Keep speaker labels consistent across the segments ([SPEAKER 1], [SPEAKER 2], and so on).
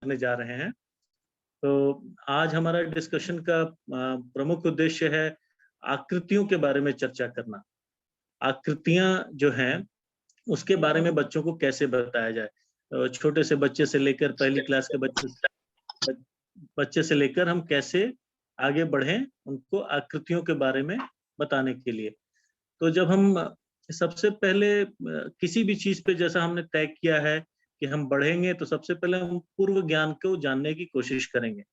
[SPEAKER 1] करने जा रहे हैं। तो आज हमारा डिस्कशन का प्रमुख उद्देश्य है आकृतियों के बारे में चर्चा करना। आकृतियां जो हैं उसके बारे में बच्चों को कैसे बताया जाए। छोटे से बच्चे से लेकर पहली क्लास के बच्चे से लेकर हम कैसे आगे बढ़ें उनको आकृतियों के बारे में बताने के लिए। तो जब हम सबसे पहले किसी भी चीज पे जैसा हमने तय किया है कि हम बढ़ेंगे, तो सबसे पहले हम पूर्व ज्ञान को जानने की कोशिश करेंगे।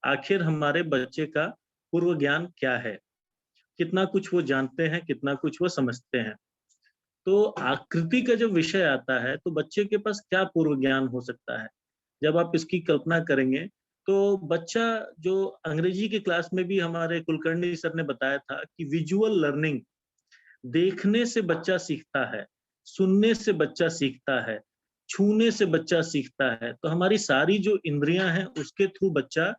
[SPEAKER 1] आखिर हमारे बच्चे का पूर्व ज्ञान क्या है, कितना कुछ वो जानते हैं, कितना कुछ वो समझते हैं। तो आकृति का जब विषय आता है तो बच्चे के पास क्या पूर्व ज्ञान हो सकता है। जब आप इसकी कल्पना करेंगे तो बच्चा, जो अंग्रेजी की क्लास में भी हमारे कुलकर्णी सर ने बताया था कि विजुअल लर्निंग, देखने से बच्चा सीखता है, सुनने से बच्चा सीखता है, छूने से बच्चा सीखता है। तो हमारी सारी जो इंद्रियां हैं उसके थ्रू बच्चा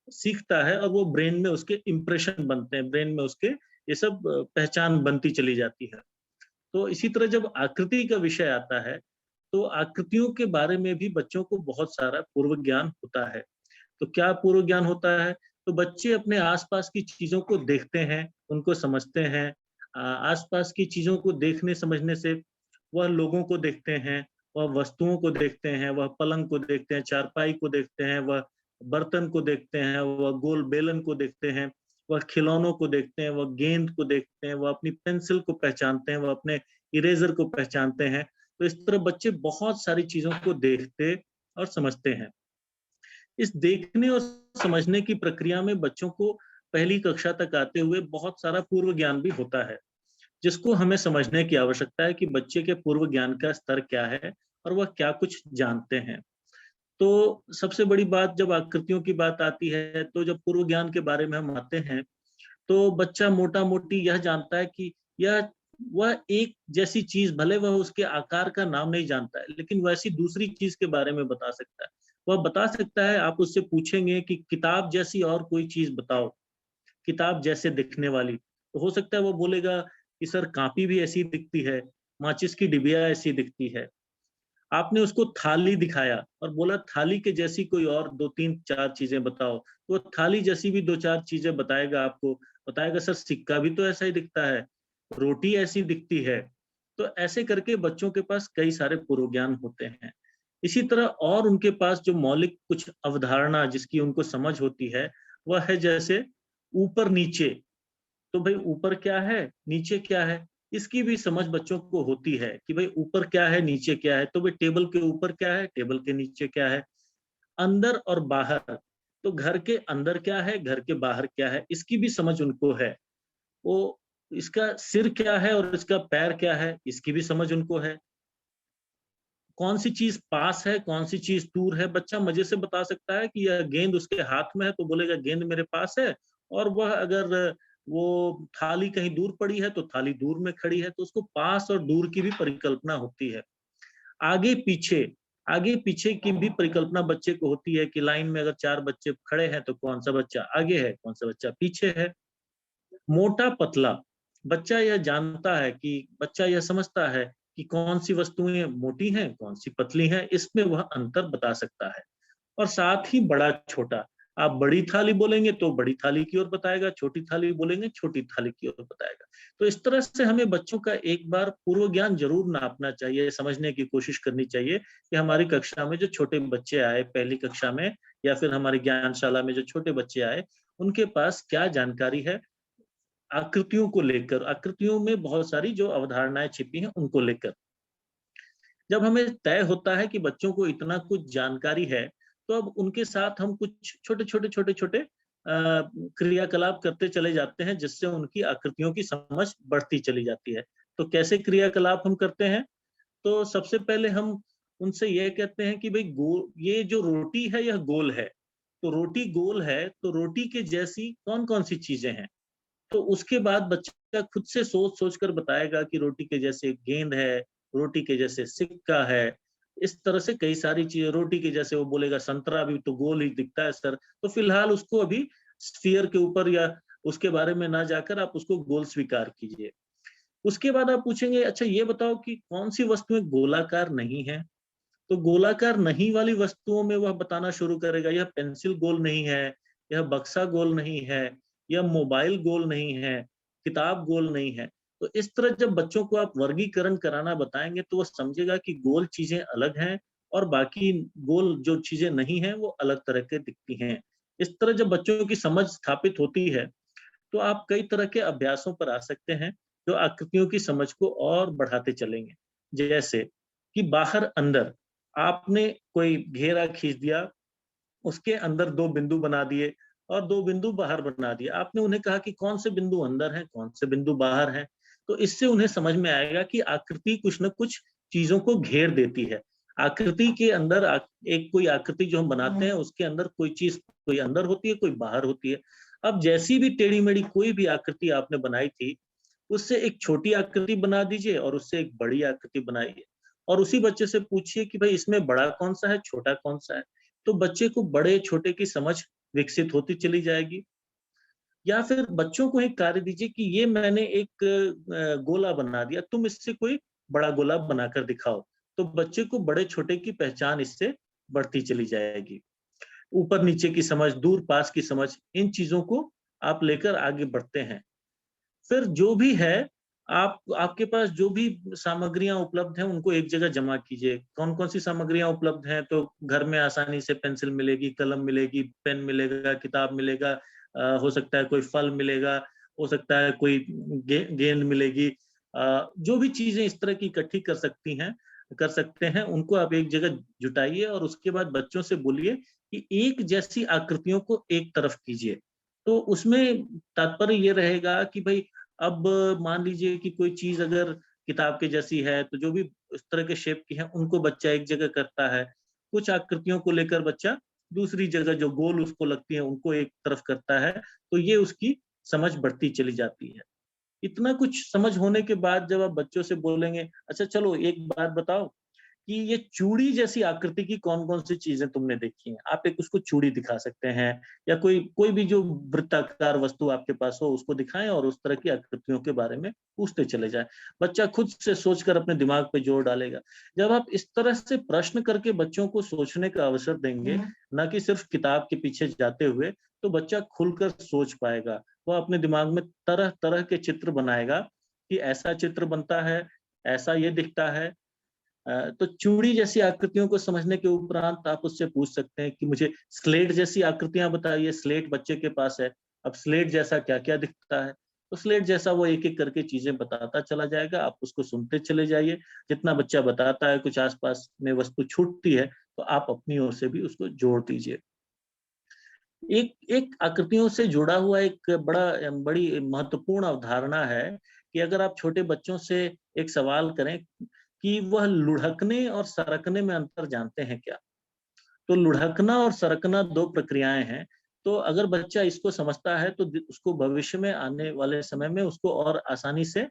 [SPEAKER 1] सीखता है और वो ब्रेन में उसके इंप्रेशन बनते हैं, ब्रेन में उसके ये सब पहचान बनती चली जाती है। तो इसी तरह जब आकृति का विषय आता है तो आकृतियों के बारे में भी बच्चों को बहुत सारा पूर्व ज्ञान होता है। तो क्या पूर्व ज्ञान होता है? तो बच्चे अपने आसपास की चीजों को देखते हैं, उनको समझते हैं। आसपास की चीजों को देखने समझने से वह लोगों को देखते हैं, वह वस्तुओं को देखते हैं, वह पलंग को देखते हैं, चारपाई को देखते हैं, वह बर्तन को देखते हैं, वह गोल बेलन को देखते हैं, वह खिलौनों को देखते हैं, वह गेंद को देखते हैं, वह अपनी पेंसिल को पहचानते हैं, वह अपने इरेजर को पहचानते हैं। तो इस तरह बच्चे बहुत सारी चीजों को देखते और समझते हैं। इस देखने और समझने की प्रक्रिया में बच्चों को पहली कक्षा तक आते हुए बहुत सारा पूर्व ज्ञान भी होता है, जिसको हमें समझने की आवश्यकता है कि बच्चे के पूर्व ज्ञान का स्तर क्या है और वह क्या कुछ जानते हैं। तो सबसे बड़ी बात जब आकृतियों की बात आती है, तो जब पूर्व ज्ञान के बारे में हम आते हैं तो बच्चा मोटा मोटी यह जानता है कि यह वह एक जैसी चीज, भले वह उसके आकार का नाम नहीं जानता है, लेकिन वैसी दूसरी चीज के बारे में बता सकता है। वह बता सकता है, आप उससे पूछेंगे कि किताब जैसी और कोई चीज बताओ, किताब जैसे दिखने वाली, तो हो सकता है वो बोलेगा कि सर कॉपी भी ऐसी दिखती है, माचिस की डिबिया ऐसी दिखती है। आपने उसको थाली दिखाया और बोला थाली के जैसी कोई और दो तीन चार चीजें बताओ, तो वो थाली जैसी भी दो चार चीजें बताएगा आपको। बताएगा सर सिक्का भी तो ऐसा ही दिखता है, रोटी ऐसी दिखती है। तो ऐसे करके बच्चों के पास कई सारे पूर्व ज्ञान होते हैं। इसी तरह और उनके पास जो मौलिक कुछ अवधारणा जिसकी उनको समझ होती है, वह है जैसे ऊपर नीचे। तो भाई ऊपर क्या है, नीचे क्या है, इसकी भी समझ बच्चों को होती है कि भाई ऊपर क्या है, नीचे क्या है। तो भाई टेबल के ऊपर क्या है, टेबल के नीचे क्या है। अंदर और बाहर, तो घर के अंदर क्या है, घर के बाहर क्या है, इसकी भी समझ उनको है। वो इसका सिर क्या है और इसका पैर क्या है, इसकी भी समझ उनको है। कौन सी चीज पास है, कौन सी चीज दूर है, बच्चा मजे से बता सकता है कि यह गेंद उसके हाथ में है तो बोलेगा गेंद मेरे पास है। और वह अगर वो थाली कहीं दूर पड़ी है तो थाली दूर में खड़ी है। तो उसको पास और दूर की भी परिकल्पना होती है। आगे पीछे, आगे पीछे की भी परिकल्पना बच्चे को होती है कि लाइन में अगर चार बच्चे खड़े हैं तो कौन सा बच्चा आगे है, कौन सा बच्चा पीछे है। मोटा पतला, बच्चा यह जानता है कि बच्चा यह समझता है कि कौन सी वस्तुएं मोटी हैं, कौन सी पतली हैं, इसमें वह अंतर बता सकता है। और साथ ही बड़ा छोटा, आप बड़ी थाली बोलेंगे तो बड़ी थाली की ओर बताएगा, छोटी थाली बोलेंगे छोटी थाली की ओर बताएगा। तो इस तरह से हमें बच्चों का एक बार पूर्व ज्ञान जरूर नापना चाहिए, समझने की कोशिश करनी चाहिए कि हमारी कक्षा में जो छोटे बच्चे आए पहली कक्षा में, या फिर हमारी ज्ञानशाला में जो छोटे बच्चे आए, उनके पास क्या जानकारी है आकृतियों को लेकर, आकृतियों में बहुत सारी जो अवधारणाएं छिपी हैं उनको लेकर। जब हमें तय होता है कि बच्चों को इतना कुछ जानकारी है, तो अब उनके साथ हम कुछ छोटे छोटे क्रियाकलाप करते चले जाते हैं, जिससे उनकी आकृतियों की समझ बढ़ती चली जाती है। तो कैसे क्रियाकलाप हम करते हैं? तो सबसे पहले हम उनसे ये कहते हैं कि भाई गोल, ये जो रोटी है यह गोल है। तो रोटी गोल है तो रोटी के जैसी कौन कौन सी चीजें हैं। तो उसके बाद बच्चा खुद से सोच सोच कर बताएगा कि रोटी के जैसे गेंद है, रोटी के जैसे सिक्का है। इस तरह से कई सारी चीजें, रोटी के जैसे वो बोलेगा संतरा भी तो गोल ही दिखता है सर। तो फिलहाल उसको अभी स्फीयर के ऊपर या उसके बारे में ना जाकर आप उसको गोल स्वीकार कीजिए। उसके बाद आप पूछेंगे अच्छा ये बताओ कि कौन सी वस्तुएं गोलाकार नहीं है। तो गोलाकार नहीं वाली वस्तुओं में वह बताना शुरू करेगा, यह पेंसिल गोल नहीं है, यह बक्सा गोल नहीं है, यह मोबाइल गोल नहीं है, किताब गोल नहीं है। तो इस तरह जब बच्चों को आप वर्गीकरण कराना बताएंगे तो वो समझेगा कि गोल चीजें अलग हैं और बाकी गोल जो चीजें नहीं हैं वो अलग तरह के दिखती हैं। इस तरह जब बच्चों की समझ स्थापित होती है तो आप कई तरह के अभ्यासों पर आ सकते हैं जो आकृतियों की समझ को और बढ़ाते चलेंगे। जैसे कि बाहर अंदर आपने कोई घेरा खींच दिया, उसके अंदर 2 बिंदु बना दिए और 2 बिंदु बाहर बना दिए। आपने उन्हें कहा कि कौन से बिंदु अंदर हैं, कौन से बिंदु बाहर हैं। तो इससे उन्हें समझ में आएगा कि आकृति कुछ न कुछ चीज़ों को घेर देती है। आकृति के अंदर एक कोई आकृति जो हम बनाते हैं उसके अंदर कोई चीज़ कोई अंदर होती है, कोई बाहर होती है। अब जैसी भी टेढ़ी-मेढ़ी कोई भी आकृति आपने बनाई थी, उससे एक छोटी आकृति बना दीजिए और उससे एक बड़ी आकृति बनाइए और उसी बच्चे से पूछिए कि भाई इसमें बड़ा कौन-सा है, छोटा कौन-सा है? तो बच्चे को बड़े-छोटे की समझ विकसित होती चली जाएगी। या फिर बच्चों को एक कार्य दीजिए कि ये मैंने एक गोला बना दिया, तुम इससे कोई बड़ा गोला बनाकर दिखाओ। तो बच्चे को बड़े-छोटे की पहचान इससे बढ़ती चली जाएगी। ऊपर-नीचे की समझ, दूर-पास की समझ, इन चीज़ों को आप लेकर आगे बढ़ते हैं। फिर जो भी है, आप आपके पास जो भी सामग्रियाँ उपलब्ध हैं, उनको एक जगह जमा कीजिए। कौन-कौन सी सामग्रियाँ उपलब्ध हैं, तो घर में आसानी से पेंसिल मिलेगी, कलम मिलेगी, पेन मिलेगा, किताब मिलेगा, हो सकता है कोई फल मिलेगा, हो सकता है कोई गेंद मिलेगी। जो भी चीज़ें इस तरह की इकट्ठी कर सकते हैं, उनको आप एक जगह जुटाइए और उसके बाद बच्चों से बोलिए कि एक जैसी आकृतियों को एक तरफ कीजिए। तो उसमें तात्पर्य ये रहेगा कि भई अब मान लीजिए कि कोई चीज़ अगर किताब के जैसी है, तो जो भी इस तरह के शेप की है, उनको बच्चा एक जगह करता है। कुछ आकृतियों को लेकर बच्चा दूसरी जगह जो गोल उसको लगती है, उनको एक तरफ करता है, तो ये उसकी समझ बढ़ती चली जाती है। इतना कुछ समझ होने के बाद जब आप बच्चों से बोलेंगे, "अच्छा चलो एक बात बताओ कि ये चूड़ी जैसी आकृति की कौन-कौन सी चीज़ें तुमने देखी हैं?" आप एक उसको चूड़ी दिखा सकते हैं या कोई कोई भी जो वृत्ताकार वस्तु आपके पास हो उसको दिखाएँ और उस तरह की आकृतियों के बारे में पूछते चले जाएँ। बच्चा खुद से सोचकर अपने दिमाग पे जोर डालेगा। जब आप इस तरह से प्रश्न करके बच्चों को सोचने का अवसर देंगे, ना कि सिर्फ़ किताब के पीछे जाते हुए, तो बच्चा खुलकर सोच पाएगा। वो अपने दिमाग में तरह-तरह के चित्र बनाएगा कि ऐसा चित्र बनता है, ऐसा ये दिखता है। तो चूड़ी जैसी आकृतियों को समझने के उपरांत आप उससे पूछ सकते हैं कि मुझे स्लेट जैसी आकृतियाँ बताइए, स्लेट बच्चे के पास है। अब स्लेट जैसा क्या-क्या दिखता है? तो स्लेट जैसा वो एक-एक करके चीज़ें बताता चला जाएगा, आप उसको सुनते चले जाइए। जितना बच्चा बताता है, कुछ आस-पास में वस्तु छूटती है, तो आप अपनी ओर से भी उसको जोड़ दीजिए। एक एक आकृतियों से जुड़ा हुआ एक बड़ी महत्वपूर्ण अवधारणा है कि अगर आप छोटे बच्चों से एक सवाल करें कि वह लुढ़कने और सरकने में अंतर जानते हैं क्या? तो लुढ़कना और सरकना 2 प्रक्रियाएँ हैं। तो अगर बच्चा इसको समझता है तो उसको भविष्य में आने वाले समय में उसको और आसानी से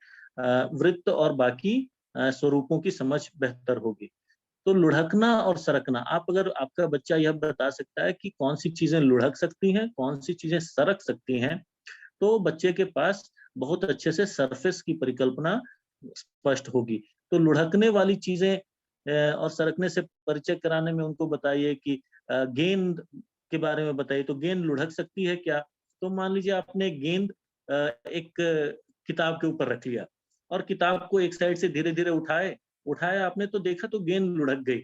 [SPEAKER 1] वृत्त और बाकी स्वरूपों की समझ बेहतर होगी। तो लुढ़कना और सरकना, आप अगर आपका बच्चा यह बता सकता है कि कौन-सी चीज़ें लुढ़क सकती हैं, कौन-सी चीज़ें सरक सकती हैं, तो बच्चे के पास बहुत अच्छे से सरफेस की परिकल्पना स्पष्ट होगी। तो लुढ़कने वाली चीज़ें और सरकने से परिचय कराने में उनको बताइए कि गेंद के बारे में बताइए, तो गेंद लुढ़क सकती है क्या? तो मान लीजिए आपने गेंद एक किताब के ऊपर रख लिया और किताब को एक साइड से धीरे-धीरे उठाया आपने तो देखा तो गेंद लुढ़क गई।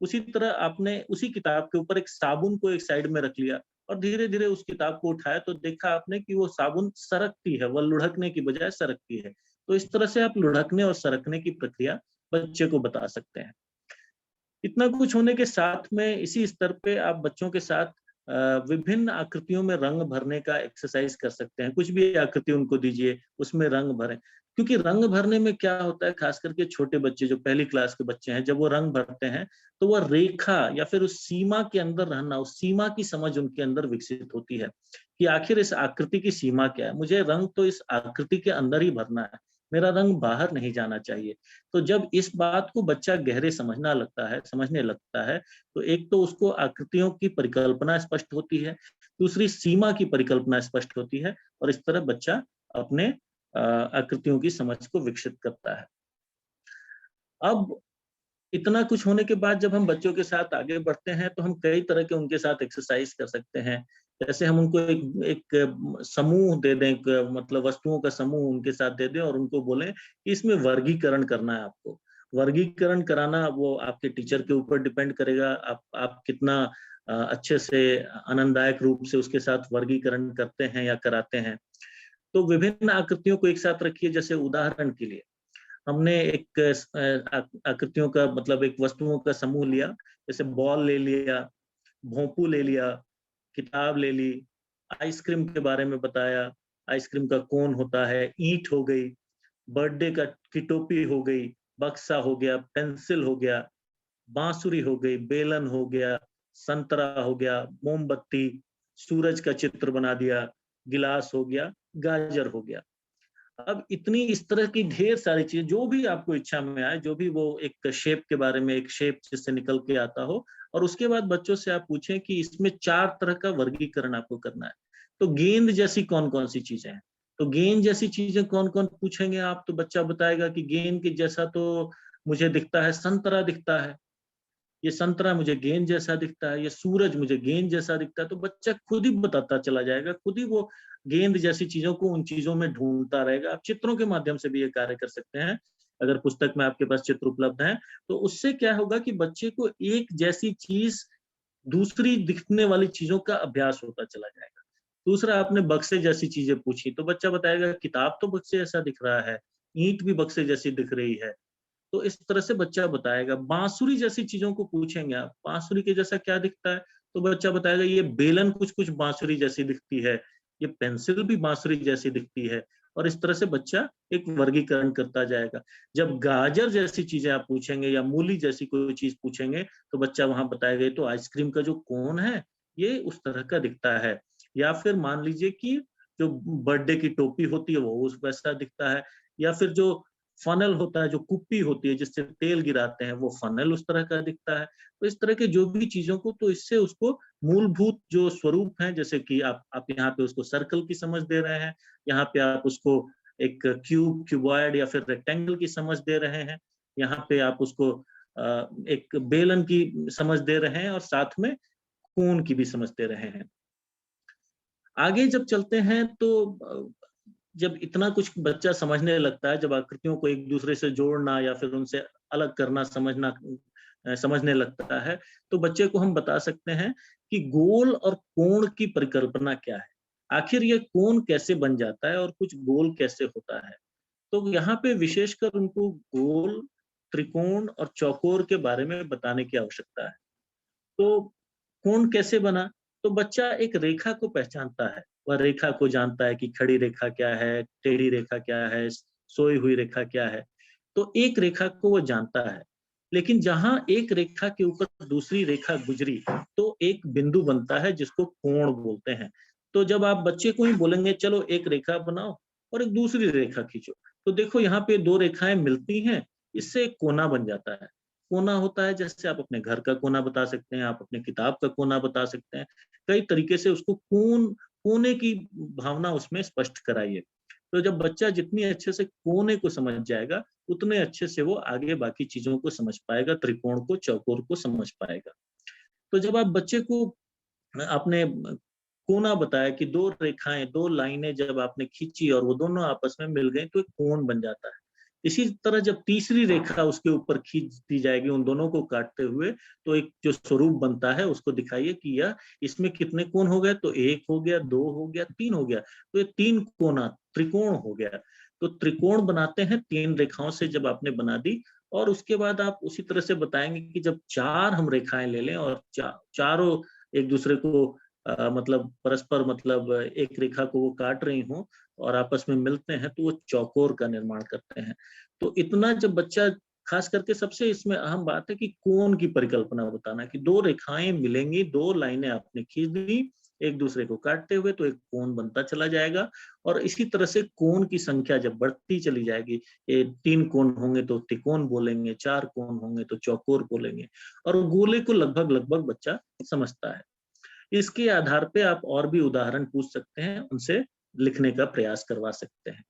[SPEAKER 1] उसी तरह आपने उसी किताब के ऊपर एक साबुन को एक साइड में रख लिया और धीरे-धीरे उस किताब को उठाया तो देखा आपने कि वो साबुन सरकती है, वह लुढ़कने की बजाय सरकती है। तो इस तरह से आप लुढ़कने और सरकने की प्रक्रिया बच्चे को बता सकते हैं। इतना कुछ होने के साथ में इसी स्तर पे आप बच्चों के साथ विभिन्न आकृतियों में रंग भरने का एक्सरसाइज कर सकते हैं। कुछ भी आकृति उनको दीजिए, उसमें रंग भरें। क्योंकि रंग भरने में क्या होता है, खास करके छोटे बच्चे जो पहली क्लास के बच्चे हैं, जब वो रंग भरते हैं, तो वो रेखा या फिर उस सीमा के अंदर रहना, उस सीमा की समझ उनके अंदर विकसित होती है, कि आखिर इस आकृति की सीमा क्या है? मुझे रंग तो इस आकृति के अंदर ही भरना है, मेरा रंग बाहर नहीं जाना चाहिए। तो जब इस बात को बच्चा गहरे समझने लगता है, तो एक तो उसको आकृतियों की परिकल्पना स्पष्ट होती है, दूसरी सीमा की परिकल्पना स्पष्ट होती है और इस तरह बच्चा अपने आकृतियों की समझ को विकसित करता है। अब इतना कुछ होने के बाद जब हम बच्चों के साथ आगे बढ़ते हैं तो हम कई तरह के उनके साथ एक्सरसाइज कर सकते हैं। जैसे हम उनको एक एक समूह दे दें, मतलब वस्तुओं का समूह उनके साथ दे दें और उनको बोलें कि इसमें वर्गीकरण करना है आपको। वर्गीकरण कराना वो आपके टीचर के ऊपर डिपेंड करेगा, आप कितना अच्छे से आनंददायक रूप से उसके साथ वर्गीकरण करते हैं या कराते हैं। तो विभिन्न आकृतियों को एक साथ रखिए। जैसे उदाहरण के लिए हमने एक आकृतियों का मतलब एक वस्तुओं का समूह लिया, जैसे बॉल ले लिया, भोंपू ले लिया, किताब ले ली, आइसक्रीम के बारे में बताया, आइसक्रीम का कोन होता है, ईंट हो गई, बर्थडे का की टोपी हो गई, बक्सा हो गया, पेंसिल हो गया, बांसुरी हो गई, बेलन हो गया, संतरा हो गया, मोमबत्ती, सूरज का चित्र बना दिया, गिलास हो गया, गाजर हो गया। अब इतनी इस तरह की ढेर सारी चीजें, जो भी आपको इच्छा में आए, जो भी वो एक शेप के बारे में, एक शेप जिससे निकल के आता हो, और उसके बाद बच्चों से आप पूछें कि इसमें 4 तरह का वर्गीकरण आपको करना है। तो गेंद जैसी कौन-कौन सी चीजें हैं? तो गेंद जैसी चीजें कौन-कौन पूछेंगे आप, तो बच्चा बताएगा कि गेंद के जैसा तो मुझे दिखता है, संतरा दिखता है। ये संतरा मुझे गेंद जैसा दिखता है, ये सूरज मुझे गेंद जैसा दिखता है। तो बच्चा खुद ही बताता चला जाएगा, खुद ही वो गेंद जैसी चीजों को उन चीजों में ढूंढता रहेगा। आप चित्रों के माध्यम से भी ये कार्य कर सकते हैं। अगर पुस्तक में आपके पास चित्र उपलब्ध हैं, तो उससे क्या होगा कि बच्चे को एक जैसी चीज दूसरी दिखने वाली चीजों का अभ्यास होता चला जाएगा। दूसरा, आपने बक्से जैसी चीजें पूछी, तो बच्चा बताएगा किताब तो बक्से जैसा दिख रहा है, ईंट भी बक्से जैसी दिख रही है। तो इस तरह से बच्चा बताएगा। बांसुरी जैसी चीजों को पूछेंगे आप, बांसुरी के जैसा क्या दिखता है? तो बच्चा बताएगा ये बेलन कुछ-कुछ बांसुरी जैसी दिखती है, ये पेंसिल भी बांसुरी जैसी दिखती है, और इस तरह से बच्चा एक वर्गीकरण करता जाएगा। जब गाजर जैसी चीजें आप पूछेंगे या मूली जैसी कोई चीज पूछेंगे, तो बच्चा वहां बताएगा ये तो आइसक्रीम का जो कोन है, ये उस तरह का दिखता है। या फिर मान लीजिए कि जो बर्थडे की टोपी होती है वो उस वैसा दिखता है, या फिर जो फनल होता है, जो कुप्पी होती है जिससे तेल गिराते हैं, वो फनल उस तरह का दिखता है। तो इस तरह के जो भी चीज़ों को, तो इससे उसको मूलभूत जो स्वरूप हैं, जैसे कि आप यहाँ पे उसको सर्कल की समझ दे रहे हैं, यहाँ पे आप उसको एक क्यूब, क्यूबॉइड या फिर रेक्टेंगल की समझ दे रहे हैं, यहाँ पे आप उसको एक बेलन की समझ दे रहे हैं, और साथ में कोन की भी समझ दे रहे हैं। आगे जब चलते हैं तो जब इतना कुछ बच्चा समझने लगता है, जब आकृतियों को एक दूसरे से जोड़ना या फिर उनसे अलग करना समझना समझने लगता है, तो बच्चे को हम बता सकते हैं कि गोल और कोण की परिकल्पना क्या है। आखिर ये कोण कैसे बन जाता है और कुछ गोल कैसे होता है। तो यहाँ पे विशेषकर उनको गोल, त्रिकोण और चौकोर के बारे में बताने की आवश्यकता है। तो कोण कैसे बना? तो बच्चा एक रेखा को पहचानता है। वह रेखा को जानता है कि खड़ी रेखा क्या है, टेढ़ी रेखा क्या है, सोई हुई रेखा क्या है। तो एक रेखा को वो जानता है। लेकिन जहाँ एक रेखा के ऊपर दूसरी रेखा गुजरी, तो एक बिंदु बनता है जिसको कोण बोलते हैं। तो जब आप बच्चे को ही बोलेंगे चलो एक रेखा बनाओ और एक दूसरी रेखा खींचो, तो देखो यहाँ पे 2 रेखाएँ मिलती हैं, इससे एक कोना बन जाता है। कोना होता है, जैसे आप अपने घर का कोना बता सकते हैं, आप अपने किताब का कोना बता सकते हैं। कई तरीके से उसको कोने की भावना उसमें स्पष्ट कराइए। तो जब बच्चा जितनी अच्छे से कोने को समझ जाएगा, उतने अच्छे से वो आगे बाकी चीज़ों को समझ पाएगा, त्रिकोण को, चौकोर को समझ पाएगा। तो जब आप बच्चे को आपने कोना बताया कि 2 रेखाएँ, 2 लाइनें जब आपने खींची और वो दोनों आपस में मिल गई, तो एक कोण बन जाता है। इसी तरह जब तीसरी रेखा उसके ऊपर खींच दी जाएगी उन दोनों को काटते हुए, तो एक जो स्वरूप बनता है उसको दिखाइए कि यह इसमें कितने कोण हो गए, तो 1 हो गया, 2 हो गया, 3 हो गया। तो ये 3 कोना त्रिकोण हो गया। तो त्रिकोण बनाते हैं 3 रेखाओं से, जब आपने बना दी, और उसके बाद आप उसी तरह से बताएँगे कि जब 4 हम रेखाएँ ले लें और चारों एक दूसरे को मतलब परस्पर, मतलब एक रेखा को वो काट रही हों और आपस में मिलते हैं, तो वो चौकोर का निर्माण करते हैं। तो इतना जब बच्चा, खास करके सबसे इसमें अहम बात है कि कोण की परिकल्पना बताना, कि 2 रेखाएँ मिलेंगी, 2 लाइनें आपने खींच दी, एक दूसरे को काटते हुए, तो एक कोण बनता चला जाएगा। और इसी तरह से कोण की संख्या जब बढ़ती चली जाएगी, 3 कोण होंगे तो त्रिकोण बोलेंगे, 4 कोण होंगे तो चौकोर बोलेंगे, और गोले को लगभग-लगभग बच्चा समझता है। इसके आधार पे आप और भी उदाहरण पूछ सकते हैं, उनसे लिखने का प्रयास करवा सकते हैं।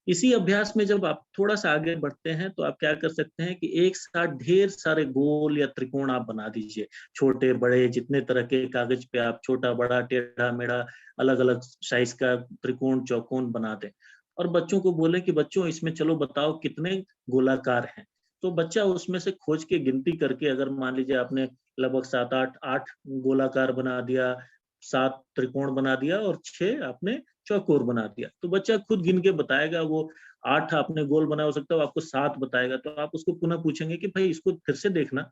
[SPEAKER 1] इसी अभ्यास में जब आप थोड़ा सा आगे बढ़ते हैं तो आप क्या कर सकते हैं कि एक साथ ढेर सारे गोल या त्रिकोण आप बना दीजिए, छोटे बड़े जितने तरह के कागज पे आप छोटा बड़ा टेढ़ा मेढ़ा अलग अलग साइज का त्रिकोण चौकोन बना दें और बच्चों को बोले कि बच्चों इसमें चलो बताओ कितने गोलाकार हैं। तो बच्चा उसमें से खोज के गिनती करके अगर मान लीजिए आपने लगभग 7 8 8 गोलाकार बना दिया, 7 त्रिकोण बना दिया और 6 आपने चौकोर बना दिया, तो बच्चा खुद गिन के बताएगा। वो 8 आपने गोल बना, हो सकता है वो आपको 7 बताएगा, तो आप उसको पुनः पूछेंगे कि भाई इसको फिर से देखना,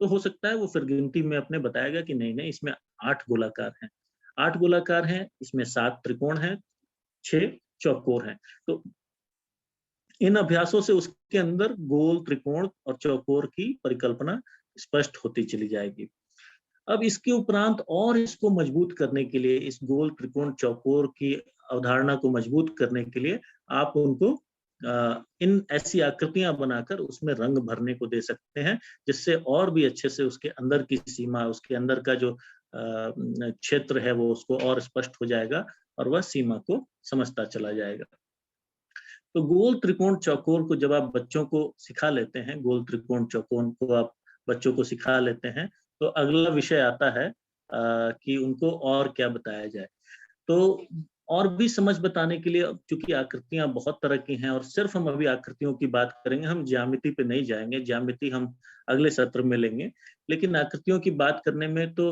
[SPEAKER 1] तो हो सकता है वो फिर गिनती में अपने बताएगा कि नहीं नहीं इसमें 8 गोलाकार हैं, 8 गोलाकार हैं, इसमें 7 त्रिकोण हैं, 6 चौकोर हैं। तो इन अभ्यासों से उसके अंदर गोल त्रिकोण और चौकोर की परिकल्पना स्पष्ट होती चली जाएगी। अब इसके उपरांत और इसको मजबूत करने के लिए, इस गोल त्रिकोण चौकोर की अवधारणा को मजबूत करने के लिए आप उनको इन ऐसी आकृतियां बनाकर उसमें रंग भरने को दे सकते हैं, जिससे और भी अच्छे से उसके अंदर की सीमा, उसके अंदर का जो क्षेत्र है वो उसको और स्पष्ट हो जाएगा और वह सीमा को समझता चला जाएगा। तो गोल त्रिकोण चौकोर को जब आप बच्चों को सिखा लेते हैं, गोल त्रिकोण चौकोर को आप बच्चों को सिखा लेते हैं, तो अगला विषय आता है कि उनको और क्या बताया जाए। तो और भी समझ बताने के लिए, चूंकि आकृतियां बहुत तरह की हैं और सिर्फ हम अभी आकृतियों की बात करेंगे, हम ज्यामिति पे नहीं जाएंगे, ज्यामिति हम अगले सत्र में लेंगे। लेकिन आकृतियों की बात करने में तो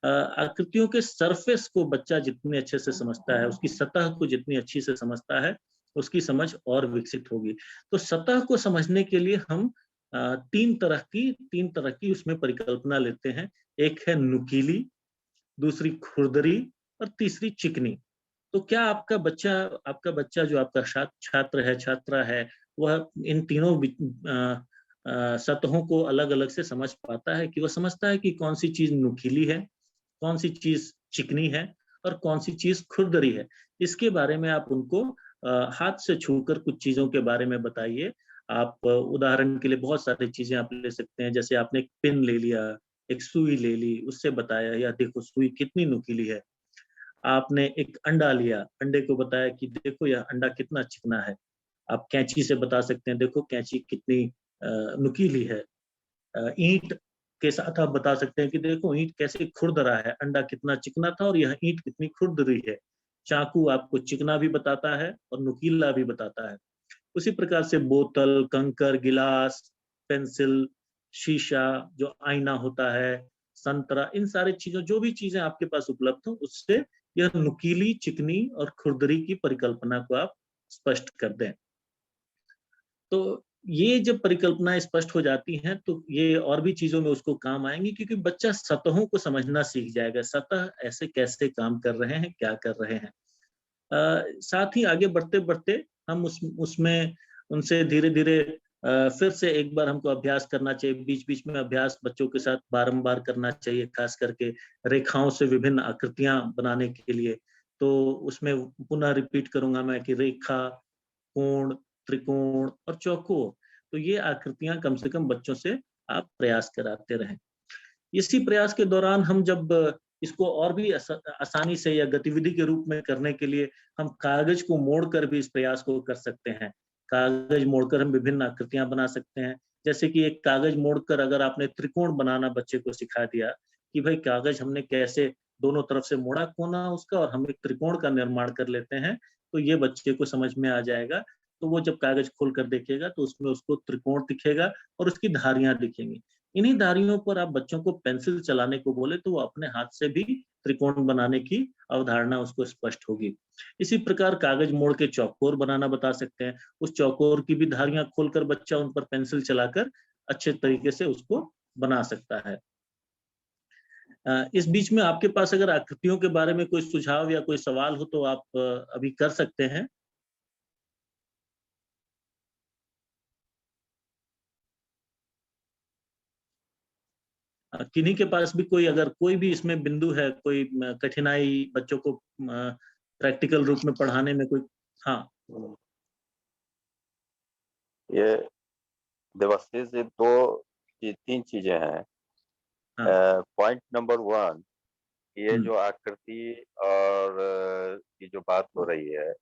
[SPEAKER 1] आकृतियों के सरफेस को बच्चा जितने अच्छे से समझता है, उसकी सतह को जितनी अच्छी से समझता है, उसकी समझ और विकसित होगी। तो सतह को समझने के लिए हम तीन तरह की उसमें परिकल्पना लेते हैं। एक है नुकीली, दूसरी खुरदरी और तीसरी चिकनी। तो क्या आपका बच्चा जो आपका छात्र है, छात्रा है, वह इन तीनों सतहों को अलग-अलग से समझ पाता है, कि वह समझता है कि कौन सी चीज नुकीली है, कौन सी चीज चिकनी है और कौन सी चीज खुरदरी है। इसके बारे में आप उनको हाथ से छूकर कुछ चीजों के बारे में बताइए। आप उदाहरण के लिए बहुत सारी चीजें आप ले सकते हैं, जैसे आपने एक पेन ले लिया, एक सुई ले ली, उससे बताया या देखो सुई कितनी नुकीली है। आपने एक अंडा लिया, अंडे को बताया कि देखो यह अंडा कितना चिकना है। आप कैंची से बता सकते हैं, देखो कैंची कितनी नुकीली है। ईंट के साथ आप बता सकते हैं कि देखो ईंट कैसे खुरदरा है, अंडा कितना चिकना था और यह ईंट कितनी खुरदरी है। चाकू आपको चिकना भी बताता है और नुकीला भी बताता है। उसी प्रकार से बोतल, कंकर, गिलास, पेंसिल, शीशा, जो आईना होता है, संतरा, इन सारी चीजों, जो भी चीजें आपके पास उपलब्ध हो, उससे यह नुकीली, चिकनी और खुरदरी की परिकल्पना को आप स्पष्ट कर दें। तो ये जब परिकल्पनाएं स्पष्ट हो जाती हैं तो ये और भी चीजों में उसको काम आएंगी, क्योंकि बच्चा सतहों को समझना सीख जाएगा, सतह ऐसे कैसे काम कर रहे हैं, क्या कर रहे हैं। साथ ही आगे बढ़ते बढ़ते हम उसमें उनसे धीरे धीरे फिर से एक बार हमको अभ्यास करना चाहिए, बीच बीच में अभ्यास बच्चों के साथ बारंबार करना चाहिए, खास करके रेखाओं से विभिन्न आकृतियां बनाने के लिए। तो उसमें पुनः रिपीट करूंगा मैं कि रेखा, कोण, त्रिकोण और चौकोर, तो ये आकृतियां कम से कम बच्चों से आप प्रयास कराते रहें। इसी प्रयास के दौरान हम जब इसको और भी आसानी से या गतिविधि के रूप में करने के लिए हम कागज को मोड़कर भी इस प्रयास को कर सकते हैं। कागज मोड़कर हम विभिन्न आकृतियां बना सकते हैं। जैसे कि एक कागज मोड़कर अगर आपने त्रिकोण बनाना बच्चे को सिखा दिया कि भाई कागज हमने कैसे दोनों तरफ से मोड़ा कोना उसका और हम एक त्रिकोण का निर्माण कर लेते हैं, तो ये बच्चे को समझ में आ जाएगा। तो वो जब कागज खोल कर देखेगा तो उसमें उसको त्रिकोण दिखेगा और उसकी धारियां दिखेंगी। इन्हीं धारियों पर आप बच्चों को पेंसिल चलाने को बोले तो वो अपने हाथ से भी त्रिकोण बनाने की अवधारणा उसको स्पष्ट होगी। इसी प्रकार कागज मोड़ के चौकोर बनाना बता सकते हैं। उस चौकोर की भी धारियां खोलकर बच्चा उन पर पेंसिल चलाकर अच्छे तरीके से उसको बना सकता है। इस बीच में आपके पास अगर आकृतियों के बारे में कोई सुझाव या कोई सवाल हो तो आप अभी कर सकते हैं। किन्हीं के पास भी कोई अगर कोई भी इसमें बिंदु है, कोई कठिनाई बच्चों को प्रैक्टिकल रूप में पढ़ाने में कोई। हाँ।
[SPEAKER 2] ये देवाशीष जी, तीन चीजें हैं।
[SPEAKER 1] हाँ।
[SPEAKER 2] पॉइंट नंबर 1, ये
[SPEAKER 1] हम्म।
[SPEAKER 2] जो आकृति और की जो बात हो रही है,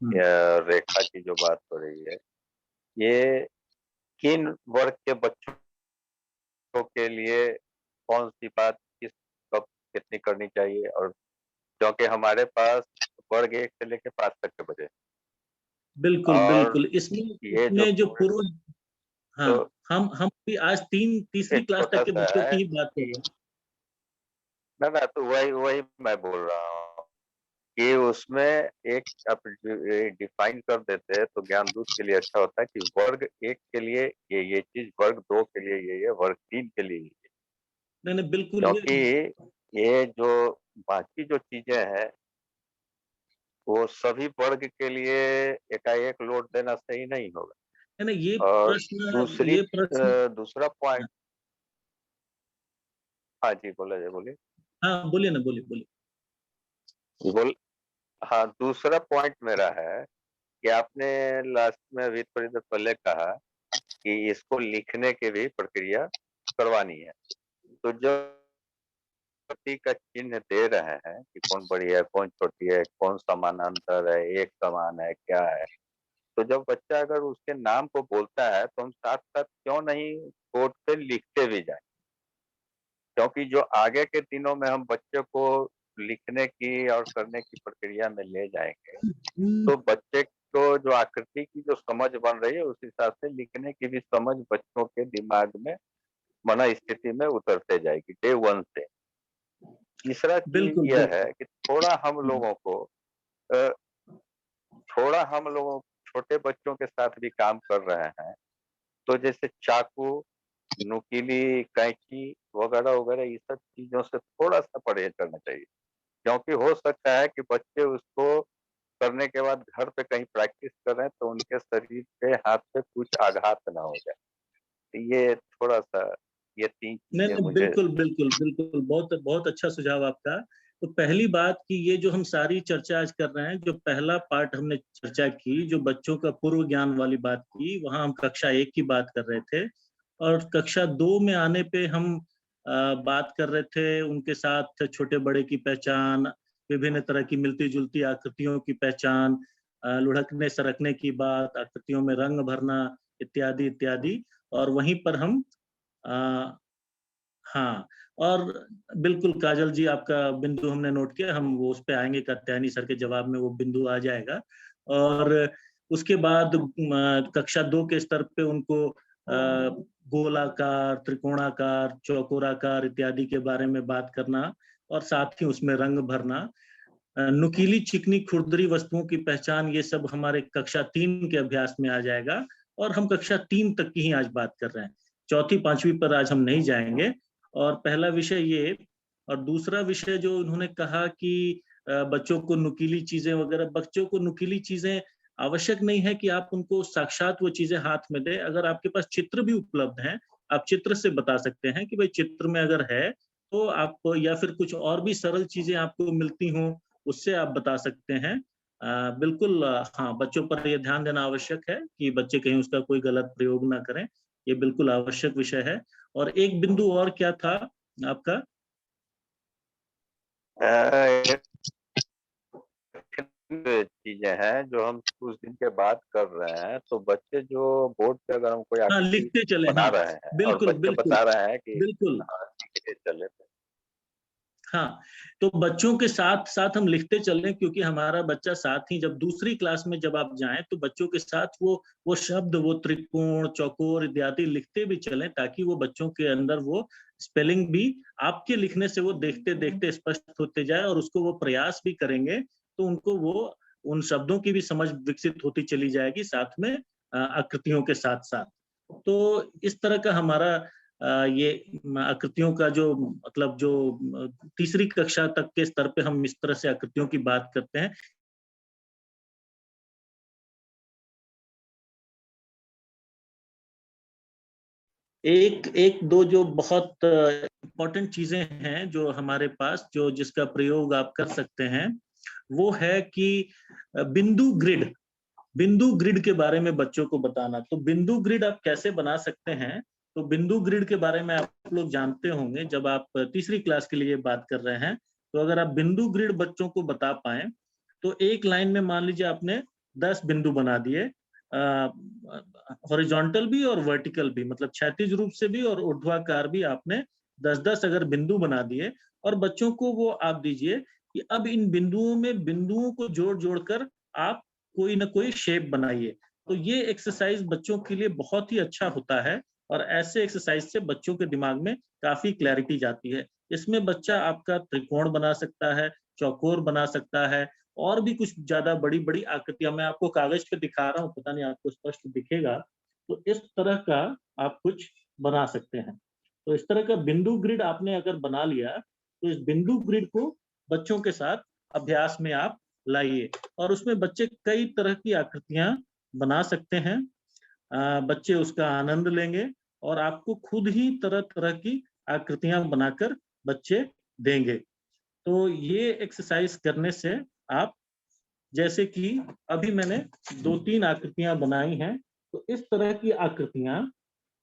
[SPEAKER 2] या रेखा की जो बात हो रही है, ये किन वर्ग के बच्चों के लिए कौन सी बात किस कब कितनी करनी चाहिए, और क्योंकि हमारे पास वर्ग 1 से लेके 5 तक के बचे,
[SPEAKER 1] बिल्कुल
[SPEAKER 2] और
[SPEAKER 1] बिल्कुल, इसमें
[SPEAKER 2] ये जो
[SPEAKER 1] इसमें जो
[SPEAKER 2] पूरे,
[SPEAKER 1] पूर्व, हाँ,
[SPEAKER 2] तो
[SPEAKER 1] हम भी आज तीसरी
[SPEAKER 2] एक
[SPEAKER 1] क्लास तक
[SPEAKER 2] छोटा
[SPEAKER 1] के
[SPEAKER 2] सा
[SPEAKER 1] बच्चों
[SPEAKER 2] है,
[SPEAKER 1] की ही बात कर रहे हैं।
[SPEAKER 2] ना ना, तो वही वही मैं बोल रहा हूँ कि उसमें एक आप डिफाइन कर देते हैं तो ज्ञान दूत के लिए अच्छा होता है कि वर्ग 1 के लिए ये चीज, वर्ग 2 के लिए ये, वर्ग 3 के लिए ये।
[SPEAKER 1] नहीं नहीं, बिल्कुल ये,
[SPEAKER 2] क्योंकि ये जो बाकी जो चीजें हैं वो सभी वर्ग के लिए एकाएक लोड देना सही नहीं होगा।
[SPEAKER 1] है ना,
[SPEAKER 2] और दूसरी
[SPEAKER 1] ये प्रश्न,
[SPEAKER 2] दूसरा पॉइंट, हाँ जी बोले बोलिए
[SPEAKER 1] हाँ बोलिए ना, बोलिए बोलिए।
[SPEAKER 2] बोल हाँ, दूसरा पॉइंट मेरा है कि आपने लास्ट में अभी थोड़ी देर पहले कहा कि इसको लिखने की भी प्रक्रिया करवानी है। तो जब प्रति का चिन्ह दे रहे हैं कि कौन बड़ी है कौन छोटी है, कौन समानांतर है एक समान है क्या है, तो जब बच्चा अगर उसके नाम को बोलता है तो हम साथ साथ क्यों नहीं बोर्ड पे लिखते भी जाए, क्योंकि जो आगे के दिनों में हम बच्चे को लिखने की और करने की प्रक्रिया में ले जाएंगे तो बच्चे को जो आकृति की जो समझ बन रही है उस हिसाब से लिखने की भी समझ बच्चों के दिमाग में मन स्थिति में उतरते जाएगी डे वन से। तीसरा चीज
[SPEAKER 1] बिल्कुल
[SPEAKER 2] यह है
[SPEAKER 1] बिल्कुल।
[SPEAKER 2] कि अ, थोड़ा हम लोगों छोटे बच्चों के साथ भी काम कर रहे हैं, तो जैसे चाकू, नुकीली कैंची वगैरह वगैरह ये सब चीजों से थोड़ा सा परहेज करना चाहिए, क्योंकि हो सकता है कि बच्चे उसको करने के बाद घर पे कहीं प्रैक्टिस कर रहे हैं तो उनके शरीर पे हाथ पे कुछ आघात ना हो जाए। तो ये थोड़ा सा, ये 3
[SPEAKER 1] नहीं
[SPEAKER 2] चीजें
[SPEAKER 1] नहीं,
[SPEAKER 2] मुझे।
[SPEAKER 1] बिल्कुल बिल्कुल बिल्कुल, बहुत बहुत अच्छा सुझाव आपका। तो पहली बात कि ये जो हम सारी चर्चा आज कर रहे हैं, जो पहला पार्ट हमने चर्चा की, जो बच्चों का पूर्व ज्ञान वाली बात की, वहां हम कक्षा 1 की बात कर रहे थे। और कक्षा 2 में आने पे हम बात कर रहे थे उनके साथ छोटे बड़े की पहचान, विभिन्न तरह की मिलती जुलती आकृतियों की पहचान, लुढ़कने सरकने की बात, आकृतियों में रंग भरना, इत्यादि इत्यादि। और वहीं पर हम हाँ, और बिल्कुल काजल जी, आपका बिंदु हमने नोट किया, हम वो उस पे आएंगे, कात्यायनी सर के जवाब में वो बिंदु आ जाएगा। और उसके बाद कक्षा 2 के स्तर पे उनको गोलाकार, त्रिकोणाकार, चौकोराकार इत्यादि के बारे में बात करना, और साथ ही उसमें रंग भरना। नुकीली चिकनी खुरदरी वस्तुओं की पहचान, ये सब हमारे कक्षा 3 के अभ्यास में आ जाएगा। और हम कक्षा 3 तक की ही आज बात कर रहे हैं, चौथी पांचवी पर आज हम नहीं जाएंगे। और पहला विषय ये, और दूसरा विषय जो उन्होंने कहा कि बच्चों को नुकीली चीजें वगैरह, बच्चों को नुकीली चीजें आवश्यक नहीं है कि आप उनको साक्षात वो चीजें हाथ में दें। अगर आपके पास चित्र भी उपलब्ध हैं, आप चित्र से बता सकते हैं कि भाई चित्र में अगर है तो आप, या फिर कुछ और भी सरल चीजें आपको मिलती हों, उससे आप बता सकते हैं। बिल्कुल, हाँ, बच्चों पर यह ध्यान देना आवश्यक है कि बच्चे कहीं उसका कोई गलत प्रयोग ना करें, ये बिल्कुल आवश्यक विषय है। और एक बिंदु और क्या था आपका?
[SPEAKER 2] चीजें हैं जो हम कुछ दिन के बाद कर रहे हैं, तो बच्चे जो बोर्ड पे अगर हम कोई
[SPEAKER 1] हाँ,
[SPEAKER 2] आकृति
[SPEAKER 1] लिखते चले,
[SPEAKER 2] बना
[SPEAKER 1] हाँ,
[SPEAKER 2] रहे हैं और
[SPEAKER 1] बिल्कुल
[SPEAKER 2] बच्चे
[SPEAKER 1] बिल्कुल
[SPEAKER 2] बता रहे हैं कि
[SPEAKER 1] बिल्कुल।
[SPEAKER 2] हाँ लिखते चले,
[SPEAKER 1] हाँ, तो बच्चों के साथ साथ हम लिखते चलें, क्योंकि हमारा बच्चा साथ ही, जब दूसरी क्लास में जब आप जाएं तो बच्चों के साथ वो शब्द, वो त्रिकोण चौकोर इत्यादि लिखते भी चलें, ताकि वो बच्चों के अंदर वो स्पेलिंग भी आपके लिखने से वो देखते देखते स्पष्ट होते जाए, और उसको वो प्रयास भी करेंगे तो उनको वो उन शब्दों की भी समझ विकसित होती चली जाएगी, साथ में आकृतियों के साथ साथ। तो इस तरह का हमारा ये आकृतियों का जो, मतलब जो तीसरी कक्षा तक के स्तर पे हम इस तरह से आकृतियों की बात करते हैं। एक एक दो जो बहुत इम्पोर्टेंट चीजें हैं जो हमारे पास, जो जिसका प्रयोग आप कर सकते हैं, वो है कि बिंदु ग्रिड के बारे में बच्चों को बताना। तो बिंदु ग्रिड आप कैसे बना सकते हैं? तो बिंदु ग्रिड के बारे में आप लोग जानते होंगे, जब आप तीसरी क्लास के लिए बात कर रहे हैं, तो अगर आप बिंदु ग्रिड बच्चों को बता पाए, तो एक लाइन में मान लीजिए आपने 10 बिंदु बना दिए, हॉरिजॉन्टल भी और वर्टिकल भी, मतलब क्षैतिज रूप से भी और ऊर्ध्वाकार भी आपने 10-10 अगर बिंदु बना दिए, और बच्चों को वो आप दीजिए कि अब इन बिंदुओं में बिंदुओं को जोड़-जोड़ कर आप कोई ना कोई शेप बनाइए। तो ये एक्सरसाइज बच्चों के लिए बहुत ही अच्छा होता है, और ऐसे एक्सरसाइज से बच्चों के दिमाग में काफ़ी क्लैरिटी जाती है। इसमें बच्चा आपका त्रिकोण बना सकता है, चौकोर बना सकता है, और भी कुछ ज़्यादा बड़ी-बड़ी आकृतियाँ मैं आपको कागज़ पे दिखा रहा हूँ, पता नहीं आपको स्पष्ट दिखेगा। तो इस तरह का आप कुछ बना सकते हैं। तो इस तरह का बिंदु ग्रिड आपने अगर बना लिया, तो इस बिंदु ग्रिड को बच्चों के साथ अभ्यास में आप लाइए, और उसमें बच्चे कई तरह की आकृतियाँ बना सकते हैं। बच्चे उसका आनंद लेंगे, और आपको खुद ही तरह-तरह की आकृतियाँ बनाकर बच्चे देंगे। तो ये एक्सरसाइज करने से आप, जैसे कि अभी मैंने 2-3 आकृतियाँ बनाई हैं, तो इस तरह की आकृतियाँ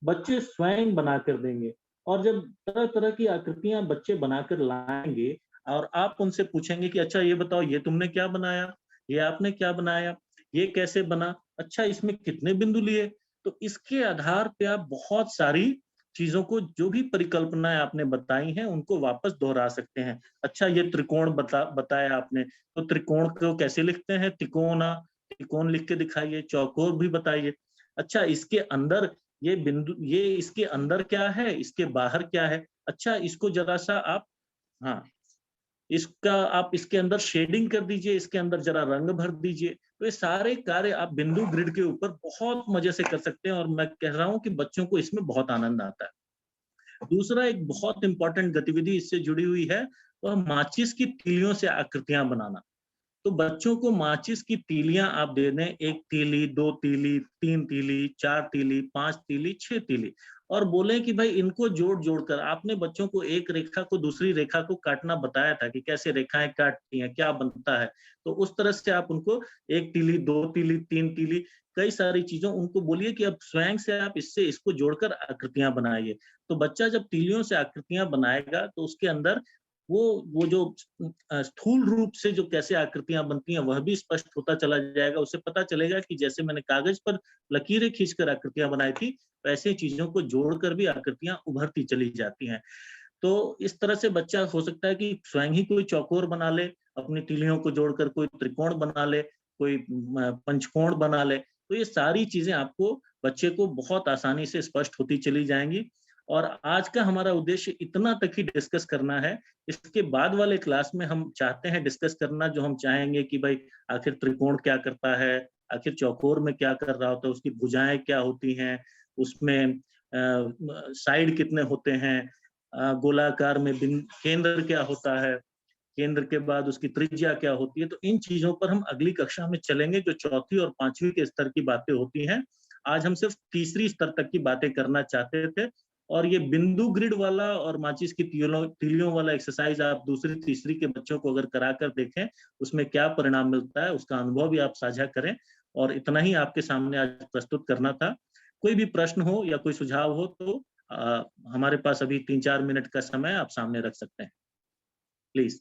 [SPEAKER 1] बच्चे स्वयं बनाकर देंगे, और जब तरह-तरह की आकृतियाँ बच्चे बनाकर लाएँगे और आप उनसे पूछेंगे कि अच्छा ये बताओ, ये तुमने क्या बनाया? ये आपने क्या बनाया? ये कैसे बना? अच्छा इसमें कितने बिंदु लिए? तो इसके आधार पे आप बहुत सारी चीज़ों को, जो भी परिकल्पनाएँ आपने बताई हैं, उनको वापस दोहरा सकते हैं। अच्छा ये त्रिकोण बताया आपने, तो त्रिकोण को कैसे लिखते हैं? तिकोना, त्रिकोण लिख के दिखाइए, चौकोर भी बताइए। अच्छा इसके अंदर ये बिंदु, ये इसके अंदर क्या है, इसके बाहर क्या है? अच्छा इसको ज़रा-सा आप, हाँ, इसका आप इसके अंदर शेडिंग कर दीजिए, इसके अंदर ज़रा रंग भर दीजिए। तो ये सारे कार्य आप बिंदु ग्रिड के ऊपर बहुत मज़े से कर सकते हैं, और मैं कह रहा हूँ कि बच्चों को इसमें बहुत आनंद आता है। दूसरा एक बहुत इम्पोर्टेंट गतिविधि इससे जुड़ी हुई है, वह माचिस की तीलियों से आकृतियाँ बनाना। तो बच्चों को माचिस की तीलियाँ आप दे दें, 1 तीली, 2 तीली, 3 तीली, 4 तीली, 5 तीली, 6 तीली, और बोलें कि भाई इनको जोड़-जोड़ कर, आपने बच्चों को एक रेखा को दूसरी रेखा को काटना बताया था कि कैसे रेखाएँ काटती हैं, क्या बनता है। तो उस तरह से आप उनको 1 तीली, 2 तीली, 3 तीली, कई सारी चीज़ों, उनको बोलिए कि अब स्वयं से आप इससे इसको जोड़कर आकृतियाँ बनाइए। तो बच्चा जब तीलियों से आकृतियाँ बनाएगा, तो उसके अंदर वो जो स्थूल रूप से जो कैसे आकृतियाँ बनती हैं, वह भी स्पष्ट होता चला जाएगा। उसे पता चलेगा कि जैसे मैंने कागज़ पर लकीरें खींचकर आकृतियाँ बनाई थी, वैसे चीज़ों को जोड़कर भी आकृतियाँ उभरती चली जाती हैं। तो इस तरह से बच्चा हो सकता है कि स्वयं ही कोई चौकोर बना ले, अपनी तीलियों को जोड़कर कोई त्रिकोण बना ले, कोई पंचकोण बना ले। तो ये सारी चीज़ें आपको, बच्चे को बहुत आसानी से स्पष्ट होती चली जाएँगी। और आज का हमारा उद्देश्य इतना तक ही डिस्कस करना है। इसके बाद वाले क्लास में हम चाहते हैं डिस्कस करना, जो हम चाहेंगे कि भाई आखिर त्रिकोण क्या करता है, आखिर चौकोर में क्या कर रहा होता है, उसकी भुजाएँ क्या होती हैं, उसमें साइड कितने होते हैं, गोलाकार में केंद्र क्या होता है, केंद्र के बाद उसकी त्रिज्या क्या होती है। तो इन चीज़ों पर हम अगली कक्षा में चलेंगे, जो चौथी और 5वीं के स्तर की बातें होती हैं। आज हम सिर्फ तीसरी स्तर तक की बातें करना चाहते थे, और ये बिंदु ग्रिड वाला और माचिस की तीलियों वाला एक्सरसाइज आप दूसरी तीसरी के बच्चों को अगर करा कर देखें, उसमें क्या परिणाम मिलता है, उसका अनुभव भी आप साझा करें। और इतना ही आपके सामने आज प्रस्तुत करना था। कोई भी प्रश्न हो या कोई सुझाव हो, तो हमारे पास अभी 3-4 मिनट का समय आप सामने रख सकते हैं। प्लीज़।